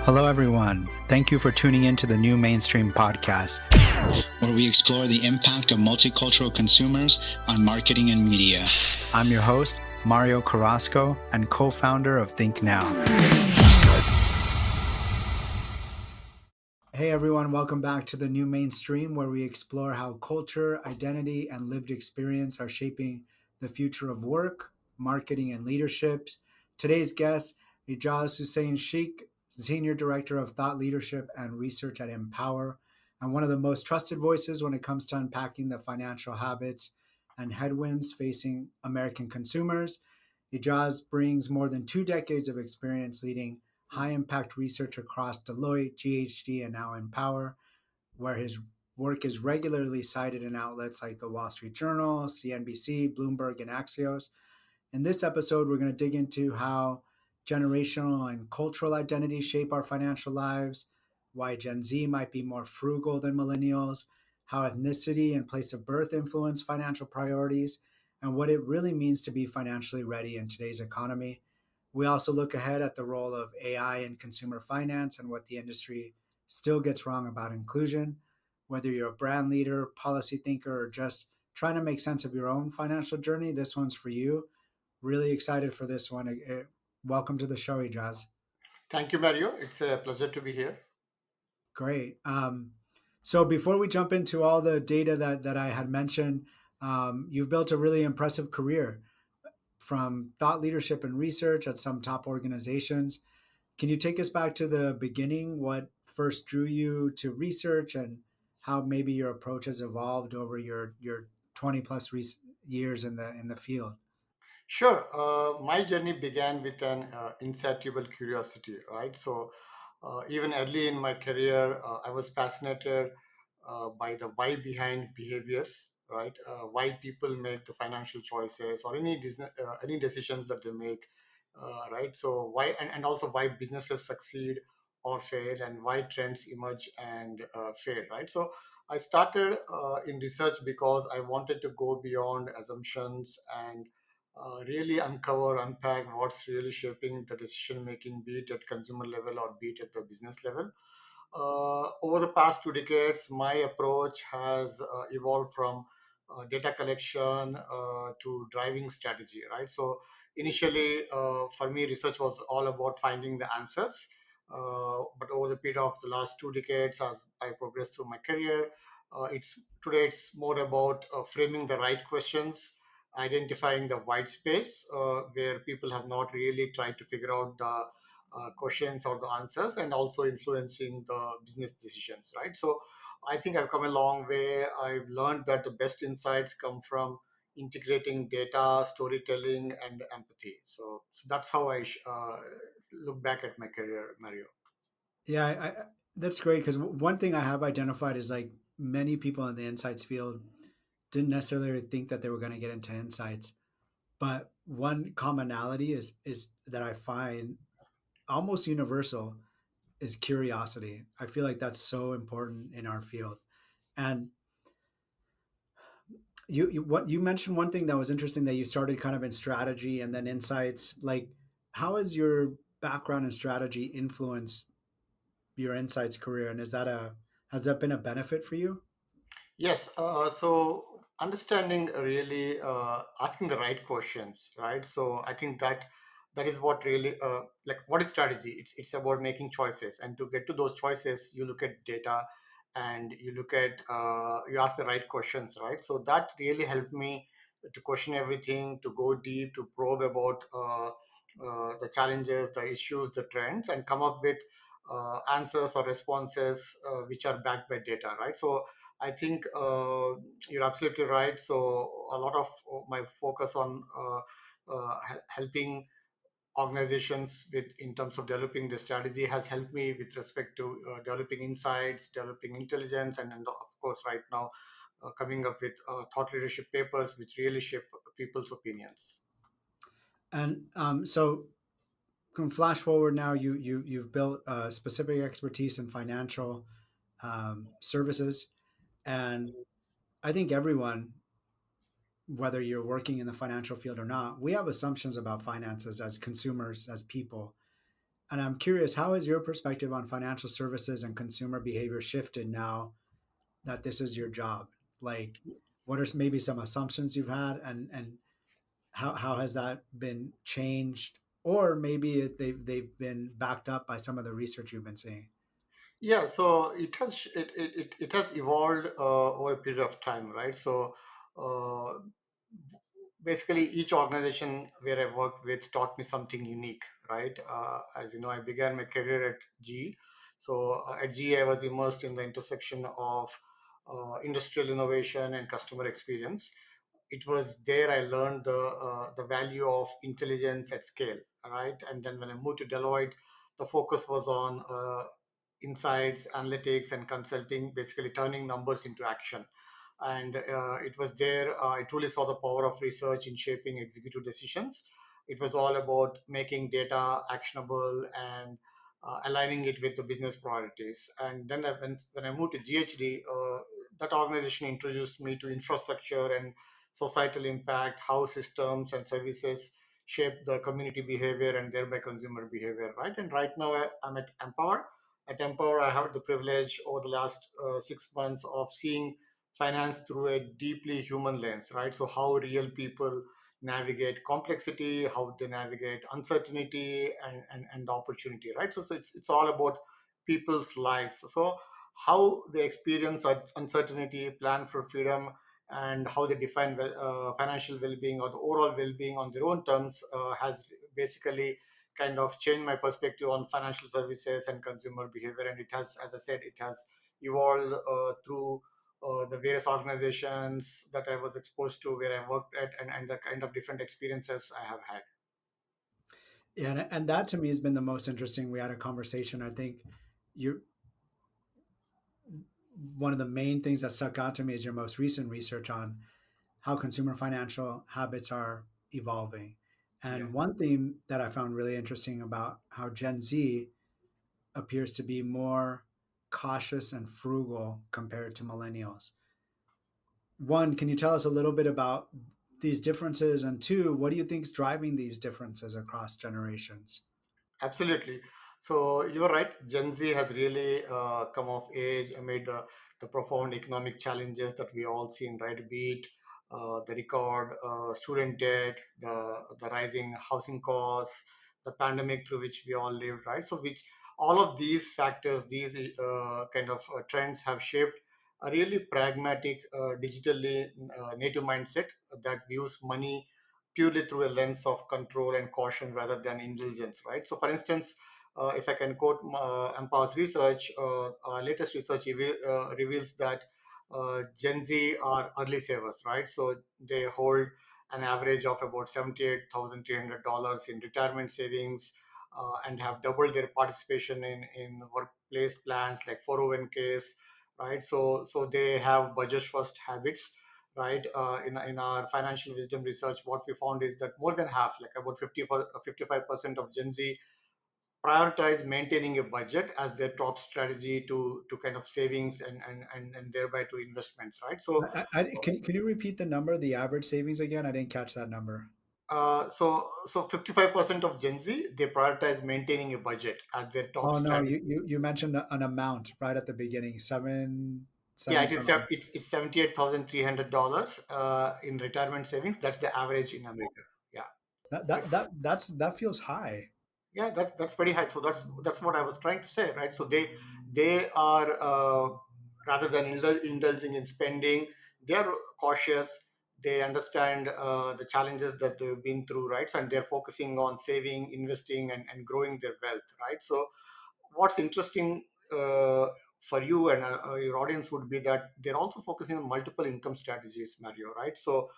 Hello, everyone. Thank you for tuning in to the New Mainstream podcast, where we explore the impact of multicultural consumers on marketing and media. I'm your host, Mario Carrasco, and co-founder of Think Now. Hey, everyone. Welcome back to the New Mainstream, where we explore how culture, identity, and lived experience are shaping the future of work, marketing, and leadership. Today's guest, Aijaz Hussain Shaik, Senior Director of Thought Leadership and Research at Empower, and one of the most trusted voices when it comes to unpacking the financial habits and headwinds facing American consumers. Aijaz brings more than 2 decades of experience leading high impact research across Deloitte, GHD, and now Empower, where his work is regularly cited in outlets like the Wall Street Journal, CNBC, Bloomberg, and Axios. In this episode, we're going to dig into how generational and cultural identities shape our financial lives, why Gen Z might be more frugal than millennials, how ethnicity and place of birth influence financial priorities, and what it really means to be financially ready in today's economy. We also look ahead at the role of AI in consumer finance and what the industry still gets wrong about inclusion. Whether you're a brand leader, policy thinker, or just trying to make sense of your own financial journey, this one's for you. Really excited for this one. Welcome to the show, Ijaz. Thank you, Mario. It's a pleasure to be here. Great. So before we jump into all the data that I had mentioned, you've built a really impressive career from thought leadership and research at some top organizations. Can you take us back to the beginning? What first drew you to research and how maybe your approach has evolved over your 20 plus years in the field? Sure. My journey began with an insatiable curiosity, right? Even early in my career, I was fascinated by the why behind behaviors, right? Why people make the financial choices or any decisions that they make, right? So why and also why businesses succeed or fail, and why trends emerge and fail, right? So I started in research because I wanted to go beyond assumptions and really unpack what's really shaping the decision making, be it at consumer level or be it at the business level. Over the past 2 decades, my approach has evolved from data collection to driving strategy, right? So, initially, for me, research was all about finding the answers. But over the period of the last 2 decades, as I progressed through my career, it's more about framing the right questions, identifying the white space where people have not really tried to figure out the questions or the answers, and also influencing the business decisions, right? So I think I've come a long way. I've learned that the best insights come from integrating data, storytelling, and empathy. So that's how I look back at my career, Mario. Yeah, that's great because one thing I have identified is like many people in the insights field didn't necessarily think that they were going to get into insights, but one commonality is that I find almost universal is curiosity. I feel like that's so important in our field. And what you mentioned one thing that was interesting that you started kind of in strategy and then insights. Like, how has your background in strategy influenced your insights career, and is that a has that been a benefit for you? Yes, so understanding really asking the right questions, right? So I think that is what really like what is strategy? It's about making choices, and to get to those choices, you look at data, and you ask the right questions, right? So that really helped me to question everything, to go deep, to probe about the challenges, the issues, the trends, and come up with answers or responses which are backed by data, right? So I think you're absolutely right. So a lot of my focus on helping organizations with in terms of developing the strategy has helped me with respect to developing insights, developing intelligence, and of course, right now, coming up with thought leadership papers which really shape people's opinions. And so, can flash forward now. You've built specific expertise in financial services, and I think everyone, whether you're working in the financial field or not, we have assumptions about finances as consumers, as people. And I'm curious, how has your perspective on financial services and consumer behavior shifted now that this is your job? Like, what are maybe some assumptions you've had, and how has that been changed, or maybe they've been backed up by some of the research you've been seeing? Yeah, so it has evolved over a period of time, right? So uh, basically, each organization where I worked with taught me something unique, right? As you know, I began my career at GE. So at GE, I was immersed in the intersection of industrial innovation and customer experience. It was there I learned the value of intelligence at scale, right? And then when I moved to Deloitte, the focus was on insights, analytics, and consulting, basically turning numbers into action. And it was there I truly saw the power of research in shaping executive decisions. It was all about making data actionable and aligning it with the business priorities. And then when I moved to GHD, that organization introduced me to infrastructure and societal impact, how systems and services shape the community behavior and thereby consumer behavior, right? And right now I'm at Empower. At Empower, I have the privilege over the last 6 months of seeing finance through a deeply human lens, right? So how real people navigate complexity, how they navigate uncertainty and opportunity, right? So it's all about people's lives. So how they experience uncertainty, plan for freedom, and how they define financial well-being or the overall well-being on their own terms has basically kind of changed my perspective on financial services and consumer behavior. And it has, as I said, it has evolved through the various organizations that I was exposed to, where I worked at, and the kind of different experiences I have had. Yeah, and that to me has been the most interesting. We had a conversation. I think you one of the main things that stuck out to me is your most recent research on how consumer financial habits are evolving. Yeah. And one theme that I found really interesting about how Gen Z appears to be more cautious and frugal compared to millennials. One, can you tell us a little bit about these differences? And two, what do you think is driving these differences across generations? Absolutely. So you're right. Gen Z has really come of age amid the profound economic challenges that we all seen, right? Be it the record student debt, the rising housing costs, the pandemic through which we all lived, right? So which all of these factors, these kind of trends have shaped a really pragmatic, digitally native mindset that views money purely through a lens of control and caution rather than indulgence, right? So, for instance, if I can quote Empower's research, latest research reveals that Gen Z are early savers, right? So they hold an average of about $78,300 in retirement savings and have doubled their participation in workplace plans like 401ks, right? So they have budget first habits, right? In our financial wisdom research, what we found is that more than half, like about 55% of Gen Z prioritize maintaining a budget as their top strategy to kind of savings and thereby to investments, right? So Can you repeat the number, the average savings again? I didn't catch that number. so 55% of Gen Z, they prioritize maintaining a budget as their top Oh no, strategy. you mentioned an amount right at the beginning, Yeah, seven it is something. it's $78,300 in retirement savings. That's the average in America. Yeah. That feels high. Yeah, that's pretty high. So that's what I was trying to say, right? So they are rather than indulging in spending, they are cautious. They understand the challenges that they've been through, right? And they're focusing on saving, investing, and growing their wealth, right? So what's interesting for you and your audience would be that they're also focusing on multiple income strategies, Mario, right? So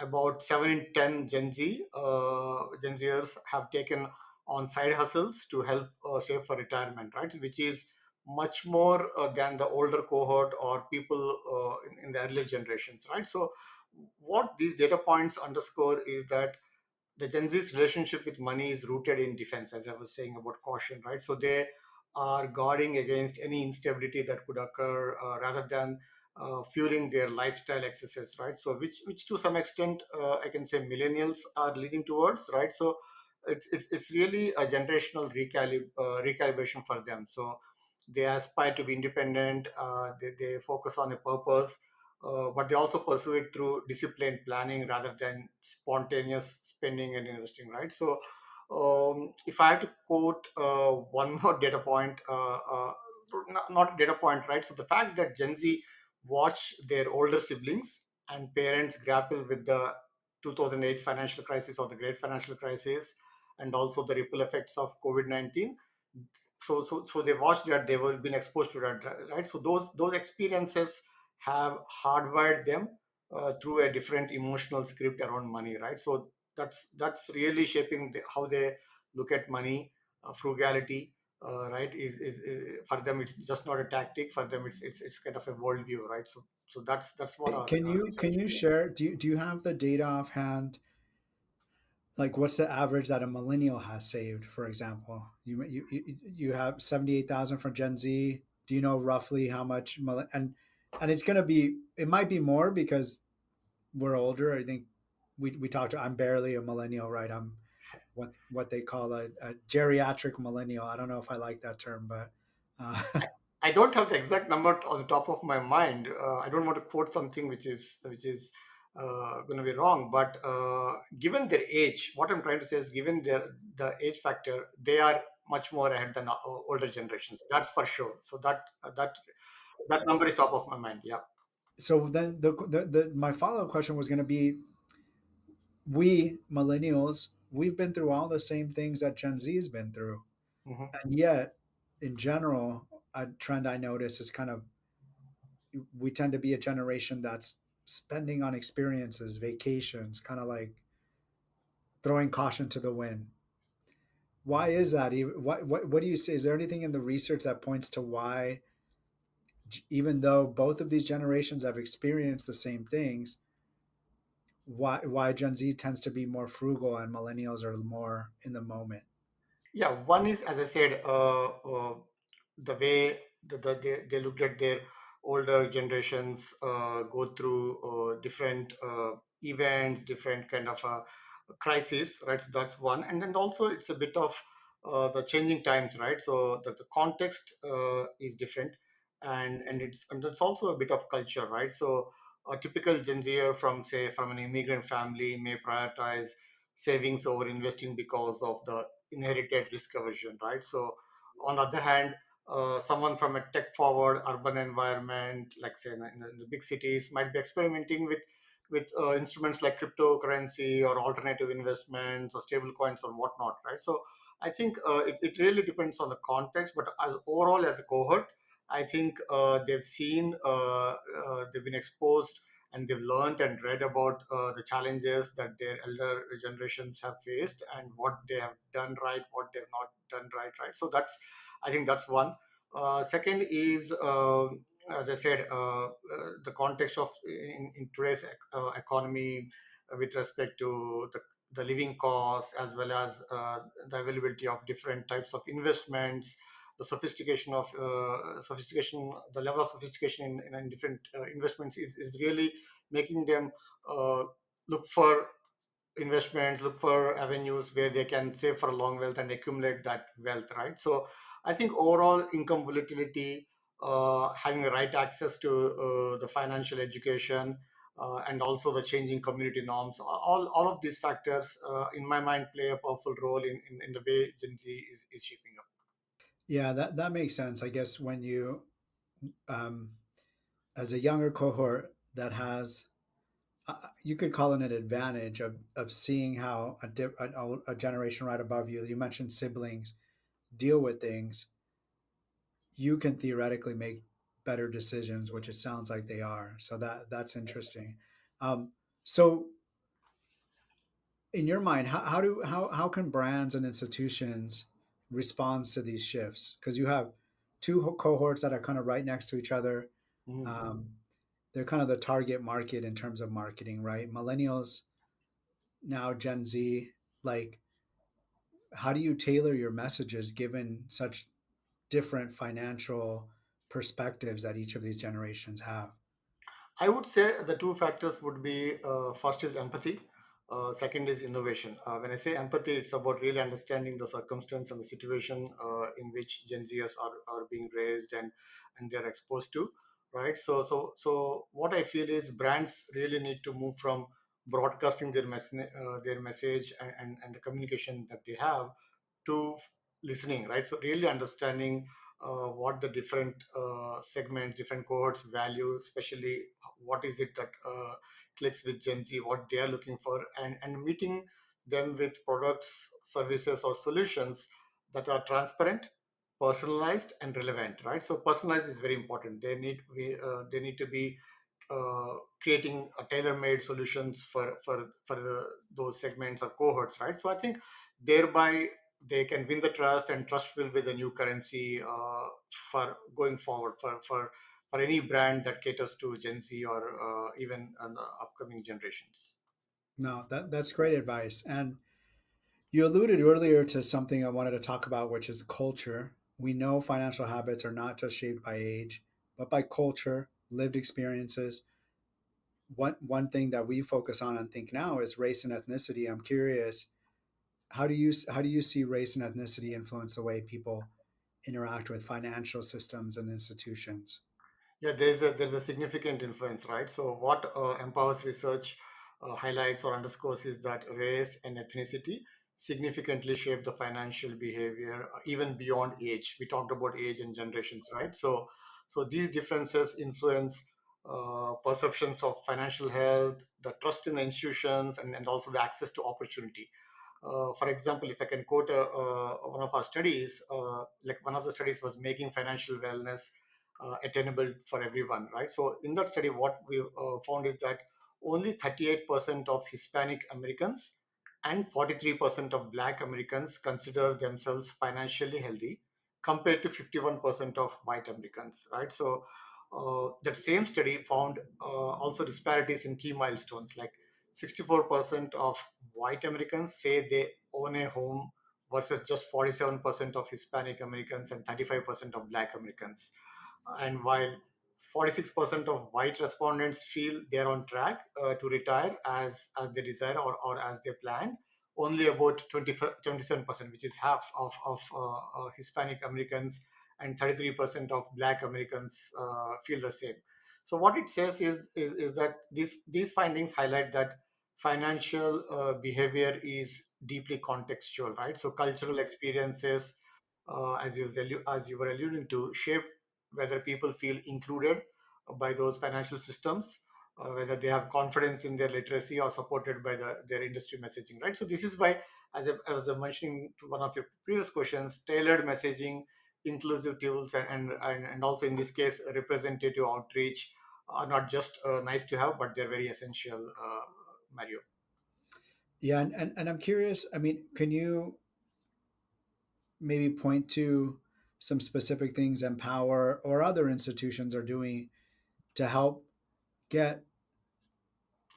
about 7 in 10 Gen Zers have taken on side hustles to help save for retirement, right? Which is much more than the older cohort or people in the earlier generations, right? So what these data points underscore is that the Gen Z's relationship with money is rooted in defense, as I was saying about caution, right? So they are guarding against any instability that could occur rather than fueling their lifestyle excesses, right? So which to some extent I can say millennials are leading towards, right? So it's really a generational recalibration for them. So they aspire to be independent. They focus on a purpose, but they also pursue it through disciplined planning rather than spontaneous spending and investing. Right. So if I have to quote one more data point, not data point, right? So the fact that Gen Z watch their older siblings and parents grapple with the 2008 financial crisis or the great financial crisis, and also the ripple effects of COVID-19. So they watched that, they were been exposed to that, right? So those experiences have hardwired them through a different emotional script around money, right? So that's really shaping how they look at money. Frugality, right, is for them, it's just not a tactic. For them, it's kind of a worldview, right? So that's what our Can research. you share? Do you have the data offhand? Like, what's the average that a millennial has saved, for example? You have 78,000 from Gen Z. Do you know roughly how much? And it's gonna be, it might be more because we're older. I think we talked. I'm barely a millennial, right? I'm what they call a geriatric millennial. I don't know if I like that term, but uh, I don't have the exact number on the top of my mind. I don't want to quote something which is going to be wrong. But given their age, what I'm trying to say is, given the age factor, they are much more ahead than older generations. That's for sure. So that number is top of my mind. Yeah. so then my follow up question was going to be, we millennials, we've been through all the same things that Gen Z has been through. Mhm. And yet, in general, a trend I notice is kind of, we tend to be a generation that's spending on experiences, vacations, kind of like throwing caution to the wind. Why is that? What do you say? Is there anything in the research that points to why, even though both of these generations have experienced the same things, why Gen Z tends to be more frugal and millennials are more in the moment? Yeah, one is, as I said, the way they looked at their older generations go through different events, different kind of crisis, right? So that's one. And then also it's a bit of the changing times, right? So the context is different, and it's also a bit of culture, right? So a typical Gen Zer from, say, from an immigrant family may prioritize savings over investing because of the inherited risk aversion, right? So, on the other hand, someone from a tech-forward urban environment, like say in the big cities, might be experimenting with instruments like cryptocurrency or alternative investments or stable coins or whatnot, right? So, I think it really depends on the context, but as overall as a cohort, I think they've been exposed and they've learned and read about the challenges that their elder generations have faced and what they have done right, what they have not done right, right? So I think that's one. Second is, as I said, the context of in today's economy, with respect to the living costs, as well as the availability of different types of investments, the sophistication, the level of sophistication in different investments is really making them uh, look for investments, look for avenues where they can save for a long wealth and accumulate that wealth, right? So I think overall income volatility, having the right access to the financial education, and also the changing community norms, all of these factors, in my mind, play a powerful role in the way Gen Z is shaping up. Yeah, that makes sense. I guess when you, um, as a younger cohort that has, you could call it an advantage of seeing how a generation right above you, you mentioned siblings, deal with things, you can theoretically make better decisions, which it sounds like they are. So that's interesting. Um, so in your mind, how can brands and institutions respond to these shifts? Because you have two cohorts that are kind of right next to each other. Mhm. Um, they're kind of the target market in terms of marketing, right? Millennials, now Gen Z. Like, how do you tailor your messages given such different financial perspectives that each of these generations have? I would say the two factors would be, first is empathy. Second is innovation. When I say empathy, it's about really understanding the circumstance and the situation in which Gen Zers are being raised and they're exposed to, right? So what I feel is brands really need to move from broadcasting their message and the communication that they have to listening, right? So really understanding what the different segments, different cohorts value, especially what is it that clicks with Gen Z, what they are looking for, and meeting them with products, services, or solutions that are transparent, personalized, and relevant, right? So personalized is very important. They need to be creating a tailor-made solutions for those segments or cohorts, right? So I think thereby they can win the trust, and trust will be the new currency for going forward for any brand that caters to Gen Z or even the upcoming generations. No, that's great advice. And you alluded earlier to something I wanted to talk about, which is culture. We know financial habits are not just shaped by age, but by culture, lived experiences. One thing that we focus on and think now is race and ethnicity. I'm curious, how do you see race and ethnicity influence the way people interact with financial systems and institutions? Yeah, there's a significant influence, right? So what Empowers research highlights or underscores is that race and ethnicity significantly shape the financial behavior, even beyond age. We talked about age and generations, right? So these differences influence perceptions of financial health, the trust in the institutions, and also the access to opportunity. For example, if I can quote one of our studies, like one of the studies was making financial wellness attainable for everyone, right? So in that study, what we found is that only 38% of Hispanic Americans and 43% of Black Americans consider themselves financially healthy, compared to 51% of white Americans, right? So that same study found also disparities in key milestones, like 64% of white Americans say they own a home versus just 47% of Hispanic Americans and 35% of Black Americans. And while 46% of white respondents feel they're on track to retire as they desire or as they planned, only about 27%, which is half of Hispanic Americans, and 33% of Black Americans feel the same. So what it says is that these findings highlight that financial behavior is deeply contextual, right? So cultural experiences, as you were alluding to, shape whether people feel included by those financial systems, whether they have confidence in their literacy or supported by their industry messaging, right? So this is why, I was mentioning to one of your previous questions, tailored messaging, inclusive tools, and also in this case, representative outreach are not just nice to have, but they're very essential, Mario. Yeah, and I'm curious. I mean, can you maybe point to some specific things Empower or other institutions are doing to help get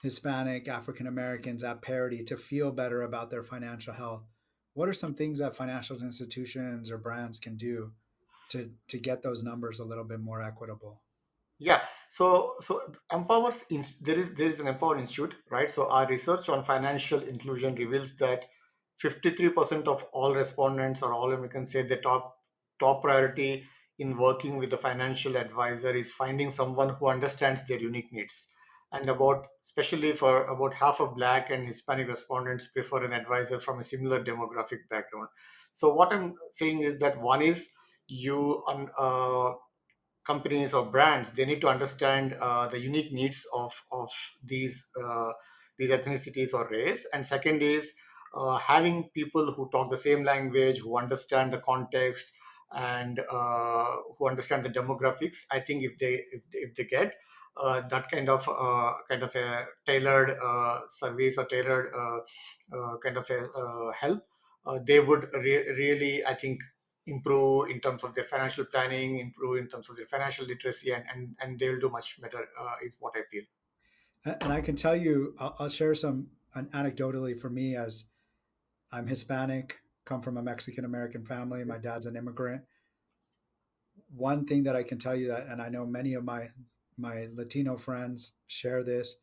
Hispanic, African Americans at parity to feel better about their financial health? What are some things that financial institutions or brands can do to get those numbers a little bit more equitable? Yeah. So there is an Empower Institute, right? So our research on financial inclusion reveals that 53% of all respondents or all Americans say the top priority in working with a financial advisor is finding someone who understands their unique needs. And especially for about half of Black and Hispanic respondents prefer an advisor from a similar demographic background. So what I'm saying is that one is you companies or brands, they need to understand the unique needs of these ethnicities or race. And second is having people who talk the same language, who understand the context, and who understand the demographics. I think if they get that kind of a tailored service or tailored kind of a help, they would really, I think, improve in terms of their financial planning, improve in terms of their financial literacy, and they'll do much better, is what I feel. And I can tell you, I'll share some anecdotally for me as I'm Hispanic, come from a Mexican American family. My dad's an immigrant. One thing that I can tell you that, and I know many of my Latino friends share this,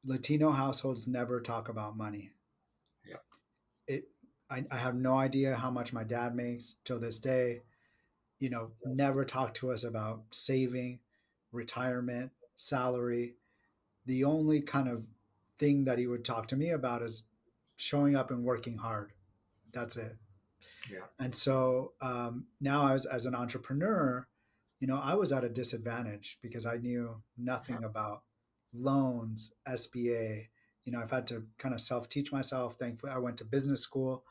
Latino households never talk about money. Yeah, It I have no idea how much my dad makes till this day. Never talk to us about saving, retirement, salary. The only kind of thing that he would talk to me about is showing up and working hard. That's it. yeah, And so now, as an entrepreneur, I was at a disadvantage because I knew yeah, nothing about loans, SBA. I've had to kind of self teach myself. Thankfully, I went to business school,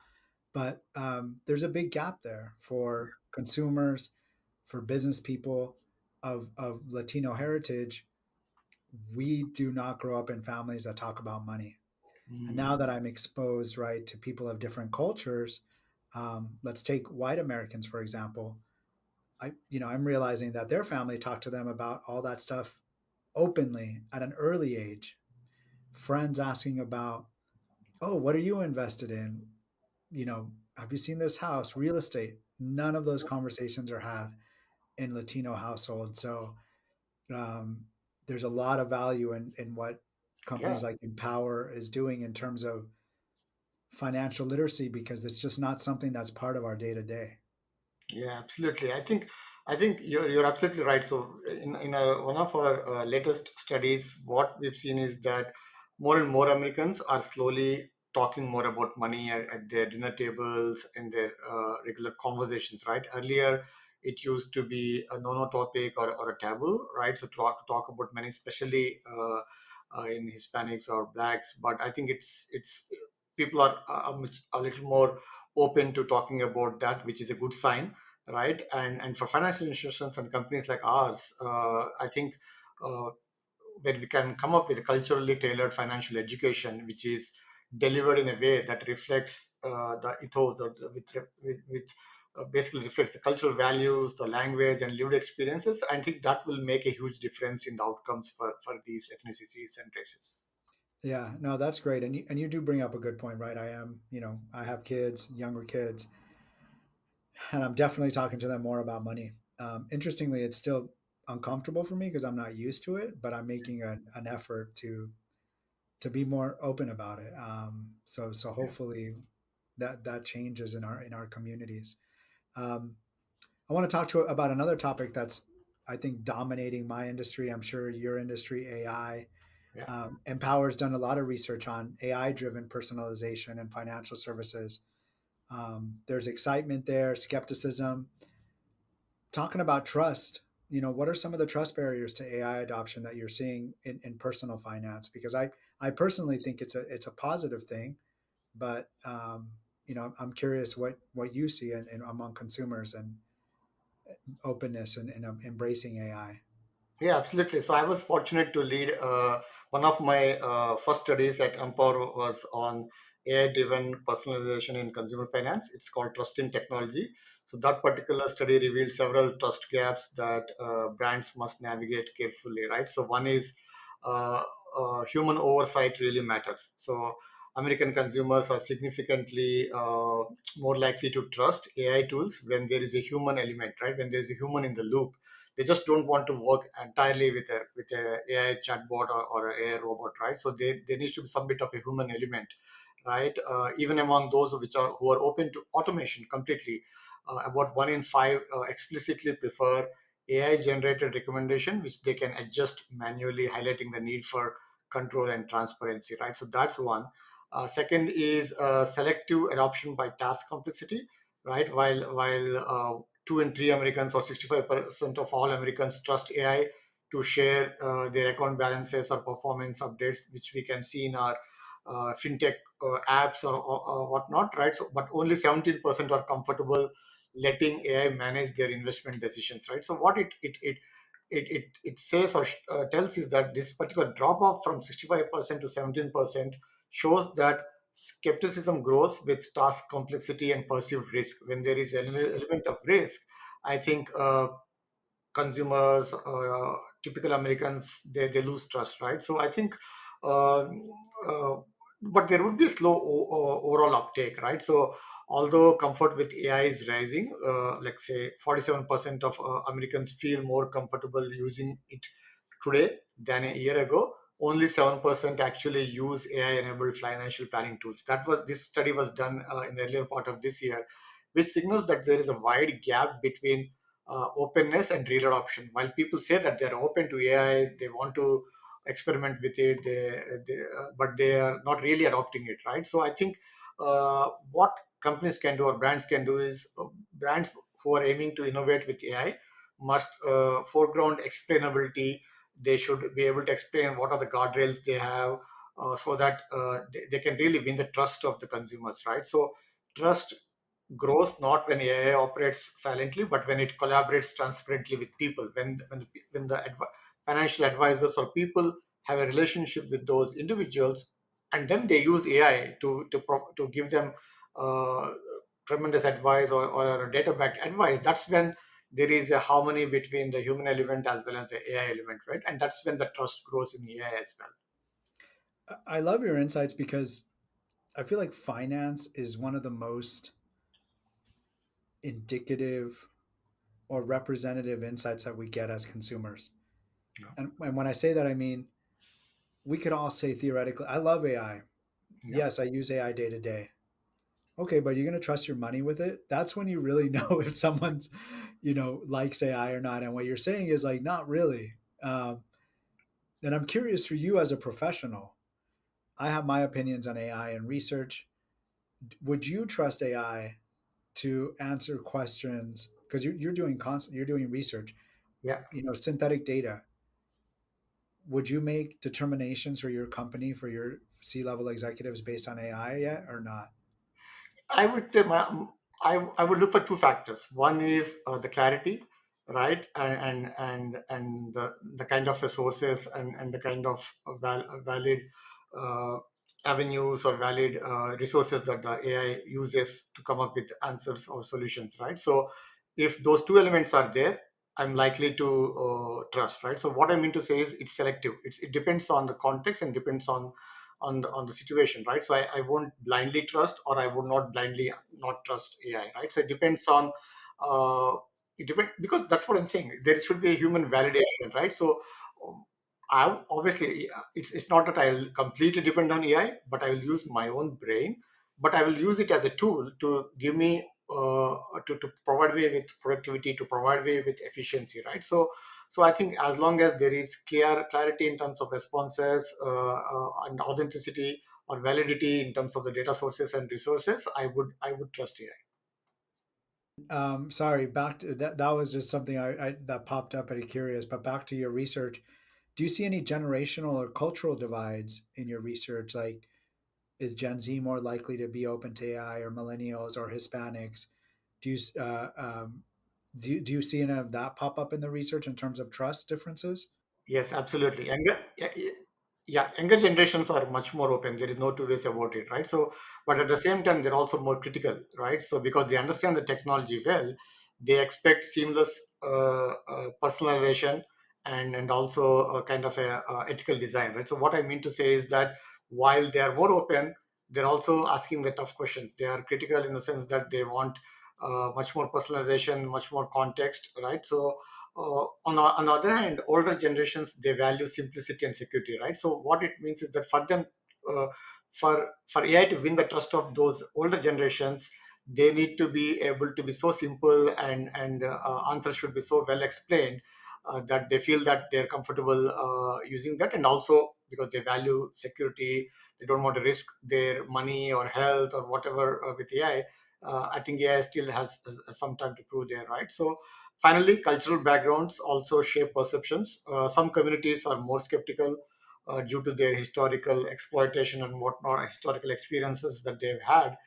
but there's a big gap there for consumers, for business people of Latino heritage. We do not grow up in families that talk about money. And mm, now that I'm exposed, right, to people of different cultures, let's take white Americans, for example. I'm realizing that their family talked to them about all that stuff openly at an early age. Friends asking about, oh, what are you invested in? Have you seen this house? Real estate. None of those conversations are had in Latino households. So um, there's a lot of value in what yeah. companies like Empower is doing in terms of financial literacy because it's just not something that's part of our day to day. Yeah, absolutely. I think you're absolutely right. So in one of our latest studies, what we've seen is that more and more Americans are slowly talking more about money at their dinner tables and their regular conversations. Right. Earlier, it used to be a no-no topic or a taboo. Right. So to talk about money, especially in Hispanics or blacks. But I think it's people are a little more open to talking about that, which is a good sign, right? And for financial institutions and companies like ours, I think uh, when we can come up with a culturally tailored financial education, which is delivered in a way that reflects the ethos, basically reflects the cultural values, the language, and lived experiences. I think that will make a huge difference in the outcomes for these ethnicities and races. Yeah, no, that's great. And you do bring up a good point, right? I have kids, younger kids, and I'm definitely talking to them more about money. Interestingly, it's still uncomfortable for me because I'm not used to it, but I'm making an effort to be more open about it. So Yeah, hopefully that changes in our communities. Um, I want to talk about another topic that's I think dominating my industry. I'm sure your industry, AI. yeah, Empower's done a lot of research on AI driven personalization and financial services. There's excitement there, skepticism. Talking about trust, what are some of the trust barriers to AI adoption that you're seeing in personal finance? Because I personally think it's a positive thing, but I'm curious what you see among consumers and openness and embracing AI. yeah, absolutely. So I was fortunate to lead one of my first studies at Empower was on AI-driven personalization in consumer finance. It's called Trust in Technology. So that particular study revealed several trust gaps that brands must navigate carefully, right? So one is uh, human oversight really matters. So American consumers are significantly more likely to trust AI tools when there is a human element, right? When there is a human in the loop. They just don't want to work entirely with a AI chatbot or a AI robot, right? So there needs to be some bit of a human element, right? Even among those who are open to automation completely, about 1 in 5 explicitly prefer AI generated recommendation, which they can adjust manually, highlighting the need for control and transparency, right? So that's one. Second is selective adoption by task complexity, right? While 2 in 3 Americans or 65% of all Americans trust AI to share their account balances or performance updates, which we can see in our fintech apps or whatnot, right? So, but only 17% are comfortable letting AI manage their investment decisions, right? So, what it says or tells is that this particular drop off from 65% to 17% shows that skepticism grows with task complexity and perceived risk. When there is an element of risk, I think consumers, typical Americans, they lose trust, right? So I think, uh, uh, but there would be a slow overall uptake, right? So although comfort with AI is rising, like say 47% of Americans feel more comfortable using it today than a year ago. only 7% actually use AI-enabled financial planning tools. This study was done in the earlier part of this year, which signals that there is a wide gap between openness and real adoption. While people say that they're open to AI, they want to experiment with it, but they are not really adopting it, right? So I think what companies can do or brands can do is brands who are aiming to innovate with AI must foreground explainability. They should be able to explain what are the guardrails they have, so that they can really win the trust of the consumers, right? So trust grows not when AI operates silently, but when it collaborates transparently with people. When the financial advisors or people have a relationship with those individuals, and then they use AI to give them uh, tremendous advice, or a data backed advice. That's when there is a harmony between the human element as well as the AI element, right? And that's when the trust grows in AI as well. I love your insights because I feel like finance is one of the most indicative or representative insights that we get as consumers. Yeah. And when I say that, I mean, we could all say theoretically, I love AI. Yeah. Yes, I use AI day to day. Okay, but you're going to trust your money with it. That's when you really know if someone's, likes AI or not. And what you're saying is like, not really. And I'm curious for you as a professional. I have my opinions on AI and research. Would you trust AI to answer questions? Because you're doing you're doing research, Yeah. synthetic data. Would you make determinations for your company, for your C-level executives based on AI yet or not? I would I would look for two factors. One is the clarity, right, and the kind of resources, and the kind of valid uh, avenues or valid resources that the AI uses to come up with answers or solutions, right? So if those two elements are there, I'm likely to trust, right? So what I mean to say is it's selective. It depends on the context and depends on the situation, right? So I won't blindly trust, or I would not blindly not trust AI, right? So it depends on it depends, because that's what I'm saying. There should be a human validation, right? So um, I obviously, it's not that I'll completely depend on AI, but I will use my own brain, but I will use it as a tool to give me to provide me with productivity, to provide me with efficiency, right? So I think as long as there is clarity in terms of responses, and authenticity or validity in terms of the data sources and resources, I would trust AI. Sorry, back to that. That was just something I that popped up out of curious. But back to your research, do you see any generational or cultural divides in your research? Like, is Gen Z more likely to be open to AI, or millennials or Hispanics? Do you do you see any of that pop up in the research in terms of trust differences? Yes, absolutely. Yeah, younger generations are much more open. There is no two ways about it, right? So, but at the same time, they're also more critical, right? So, because they understand the technology well, they expect seamless personalization, and also a kind of a ethical design, right? So, what I mean to say is that while they are more open, they're also asking the tough questions. They are critical in the sense that they want much more personalization, much more context, right? So on the other hand, older generations, they value simplicity and security, right? So what it means is that for them, uh, for AI to win the trust of those older generations, they need to be able to be so simple, and answers should be so well explained, that they feel that they're comfortable using that, and also because they value security, they don't want to risk their money or health or whatever with AI. I think AI still has some time to prove there, right? So finally, cultural backgrounds also shape perceptions. Some communities are more skeptical due to their historical exploitation and whatnot, historical experiences that they've had.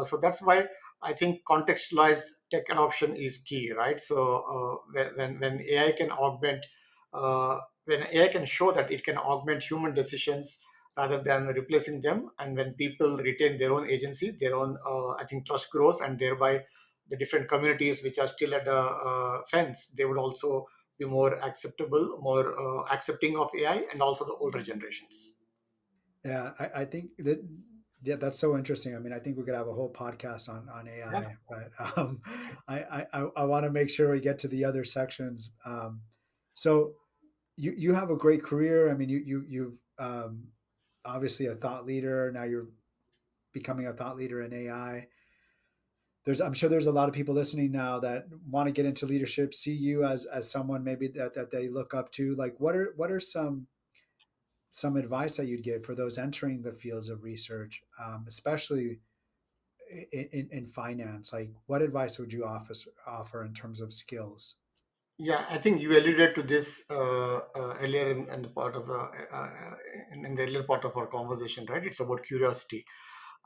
So that's why I think contextualized tech adoption is key, right? So when AI can augment, when AI can show that it can augment human decisions rather than replacing them, and when people retain their own agency, their own, I think trust grows, and thereby the different communities which are still at the fence, they would also be more acceptable, more accepting of AI, and also the older generations. Yeah, I think that yeah, that's so interesting. I mean, I think we could have a whole podcast on Yeah. AI, but I want to make sure we get to the other sections. So you have a great career. I mean, um, obviously a thought leader. Now you're becoming a thought leader in AI. I'm sure there's a lot of people listening now that want to get into leadership, see you as someone maybe that they look up to. Like, what are some advice that you'd give for those entering the fields of research, especially in finance? Like, what advice would you offer in terms of skills? Yeah, I think you alluded to this earlier in the part of the in the earlier part of our conversation, right? It's about curiosity.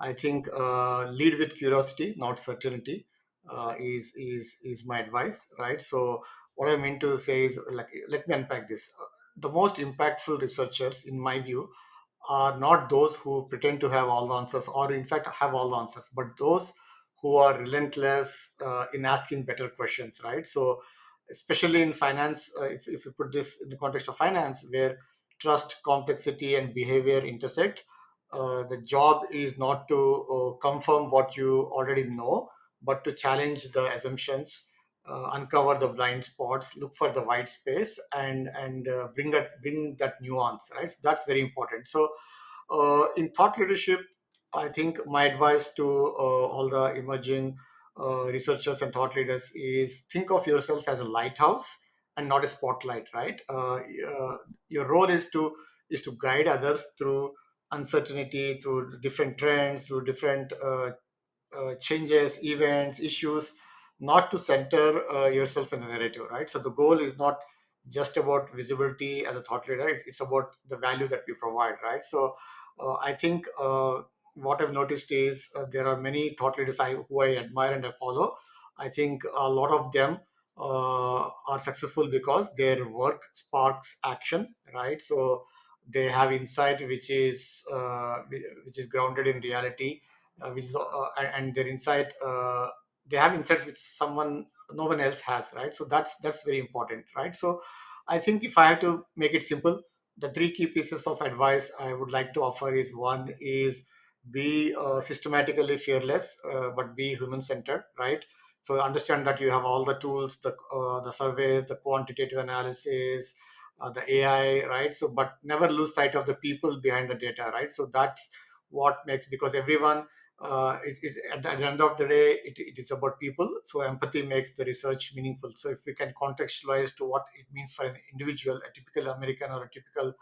I think lead with curiosity, not certainty, is my advice, right? So what I mean to say is, like, let me unpack this. The most impactful researchers, in my view, are not those who pretend to have all the answers, or in fact have all the answers, but those who are relentless in asking better questions, right? So especially in finance, if you put this in the context of finance, where trust, complexity, and behavior intersect, the job is not to confirm what you already know, but to challenge the assumptions, uncover the blind spots, look for the white space, and bring that nuance, right? So that's very important. So in thought leadership, I think my advice to all the emerging researchers and thought leaders is think of yourself as a lighthouse and not a spotlight, right? Your role is to guide others through uncertainty, through different trends, through different changes, events, issues, not to center yourself in the narrative, right? So the goal is not just about visibility as a thought leader, it's about the value that we provide, right? So I think what I've noticed is there are many thought leaders who I admire and I follow. I think a lot of them are successful because their work sparks action, right? So they have insight which is grounded in reality, which is and their insight, they have insights which no one else has, right? So that's very important, right? So I think if I have to make it simple, the three key pieces of advice I would like to offer is: one is be systematically fearless, but be human centered, right? So understand that you have all the tools, the surveys, the quantitative analysis, the AI, right? So but never lose sight of the people behind the data, right? So that's what makes, because everyone, at the end of the day, it is about people. So empathy makes the research meaningful. So if we can contextualize to what it means for an individual, a typical American or a typical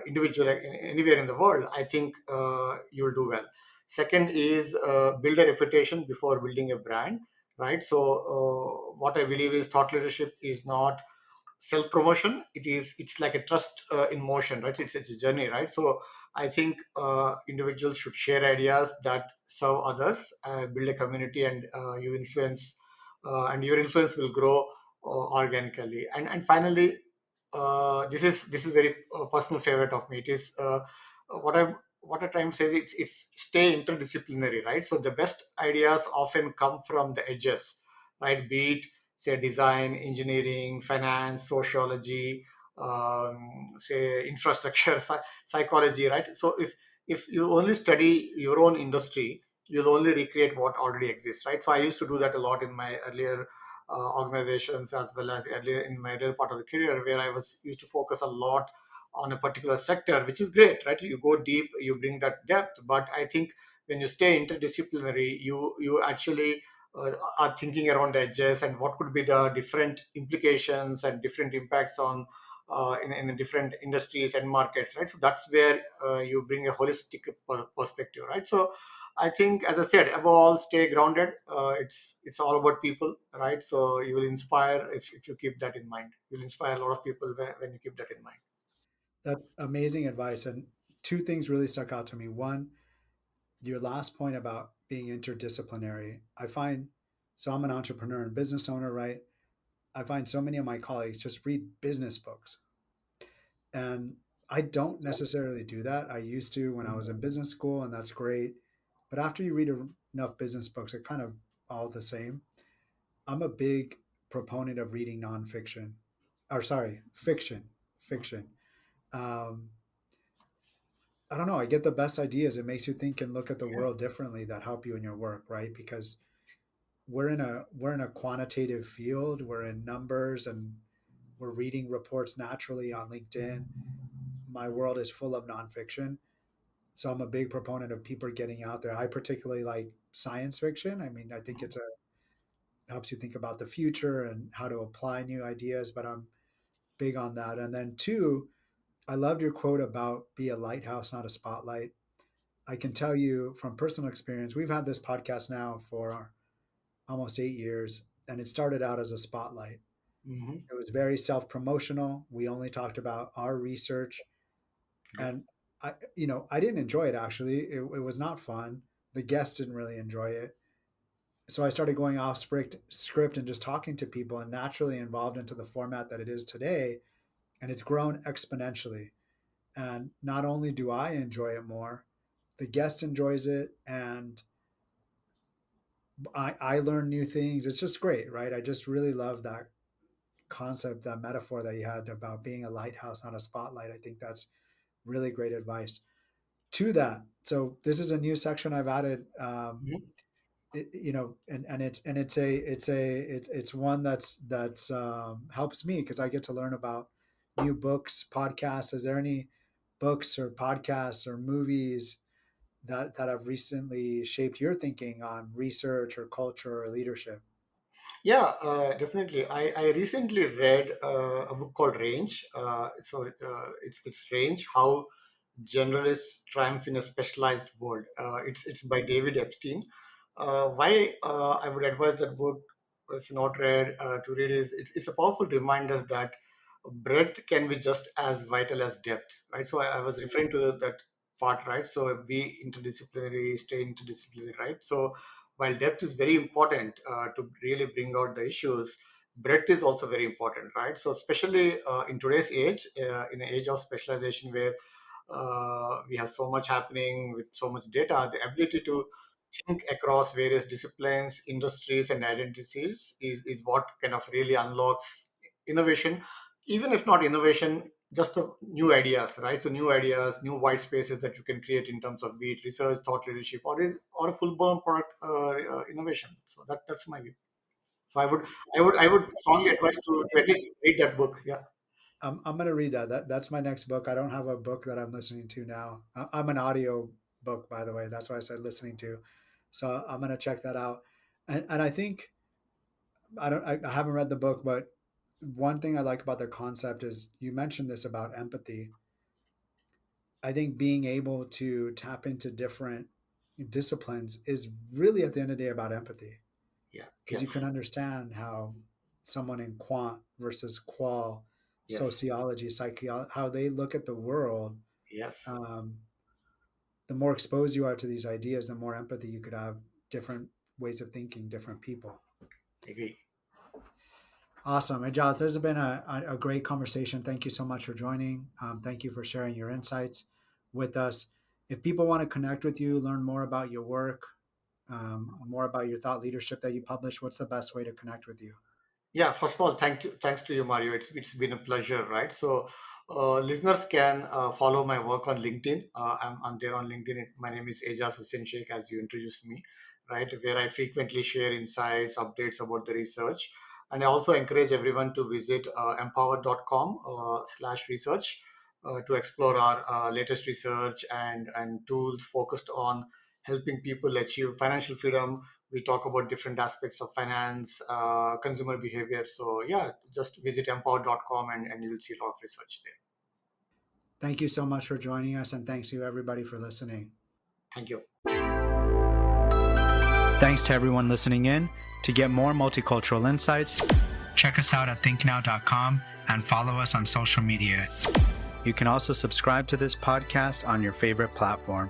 individual anywhere in the world, I think you'll do well. Second is build a reputation before building a brand, right? So what I believe is thought leadership is not self promotion. It's like a trust in motion, right? It's a journey, right? So I think individuals should share ideas that serve others, build a community, and your influence will grow organically. And finally, this is very personal favorite of me. It is what I try to say is it's stay interdisciplinary, right? So the best ideas often come from the edges, right? Be it, say, design, engineering, finance, sociology, say infrastructure, psychology, right? So if you only study your own industry, you'll only recreate what already exists, right? So I used to do that a lot in my earlier organizations, as well as earlier in my earlier part of the career, where I was used to focus a lot on a particular sector, which is great, right? You go deep, you bring that depth, but I think when you stay interdisciplinary, you actually are thinking around the edges and what could be the different implications and different impacts on in different industries and markets, right? So that's where you bring a holistic perspective, right? So I think, as I said, above all, stay grounded. It's all about people, right? So you will inspire if you keep that in mind. You'll inspire a lot of people when you keep that in mind. That amazing advice. And two things really stuck out to me. One, your last point about being interdisciplinary. I find, so I'm an entrepreneur and business owner, right? I find so many of my colleagues just read business books. And I don't necessarily do that. I used to when I was in business school, and that's great. But after you read enough business books, they're kind of all the same. I'm a big proponent of reading nonfiction, or sorry, fiction. Fiction. Um, I don't know. I get the best ideas. It makes you think and look at the world differently that help you in your work, right? Because we're in a quantitative field. We're in numbers, and we're reading reports naturally on LinkedIn. my world is full of nonfiction. So I'm a big proponent of people getting out there. I particularly like science fiction. I mean, I think it's a helps you think about the future and how to apply new ideas, but I'm big on that. And then two, I loved your quote about be a lighthouse, not a spotlight. I can tell you from personal experience, we've had this podcast now for almost 8 years, and it started out as a spotlight. Hmm. It was very self promotional. We only talked about our research, Yeah. and I didn't enjoy it actually. It was not fun. The guests didn't really enjoy it. So I started going off script and just talking to people and naturally involved into the format that it is today. And it's grown exponentially. And not only do I enjoy it more, the guest enjoys it, and I learn new things. It's just great, right? I just really love that concept, that metaphor that you had about being a lighthouse, not a spotlight. I think that's really great advice to that. So this is a new section I've added. Hmm. And it's one that's helps me because I get to learn about new books, podcasts. Is there any books or podcasts or movies that have recently shaped your thinking on research or culture or leadership? Yeah, definitely. I recently read a book called Range. It's Range: How Generalists Triumph in a Specialized World. It's by David Epstein. Why I would advise that book, if not read, to read is it's a powerful reminder that breadth can be just as vital as depth, right? So I was referring to that part, right? So be interdisciplinary, stay interdisciplinary, right? So while depth is very important to really bring out the issues, breadth is also very important, right? So especially in today's age, in an age of specialization where we have so much happening with so much data, the ability to think across various disciplines, industries, and identities is what kind of really unlocks innovation, even if not innovation, just the new ideas, right? So new ideas, new white spaces that you can create in terms of be it research, thought leadership, or a full-blown product innovation. So that's my view. So I would strongly advise to at least read that book. Yeah. I'm going to read that. That's my next book. I don't have a book that I'm listening to now. I'm an audio book, by the way. That's why I said listening to. So I'm going to check that out. And I think I haven't read the book, but one thing I like about the concept is you mentioned this about empathy. I think being able to tap into different disciplines is really at the end of the day about empathy Yeah. because you Yes. can understand how someone in quant versus qual, Yes. sociology, psychology, how they look at the world. Yes. Um, the more exposed you are to these ideas, the more empathy you could have, different ways of thinking, different people. Agree. Awesome. Hey, Josh, this has been a great conversation. Thank you so much for joining. Thank you for sharing your insights with us. If people want to connect with you, learn more about your work, more about your thought leadership that you publish, what's the best way to connect with you? Yeah, first of all, thanks to you, Mario. It's been a pleasure, right? So, listeners can follow my work on LinkedIn. I'm there on LinkedIn. My name is Aijaz Hussain Shaik, as you introduced me, right? Where I frequently share insights, updates about the research, and I also encourage everyone to visit empower.com/research to explore our latest research and tools focused on helping people achieve financial freedom. We talk about different aspects of finance, consumer behavior. So yeah, just visit empower.com and you will see a lot of research there. Thank you so much for joining us, and thanks to everybody for listening. Thank you. Thanks to everyone listening in. To get more multicultural insights, check us out at thinknow.com and follow us on social media. You can also subscribe to this podcast on your favorite platform.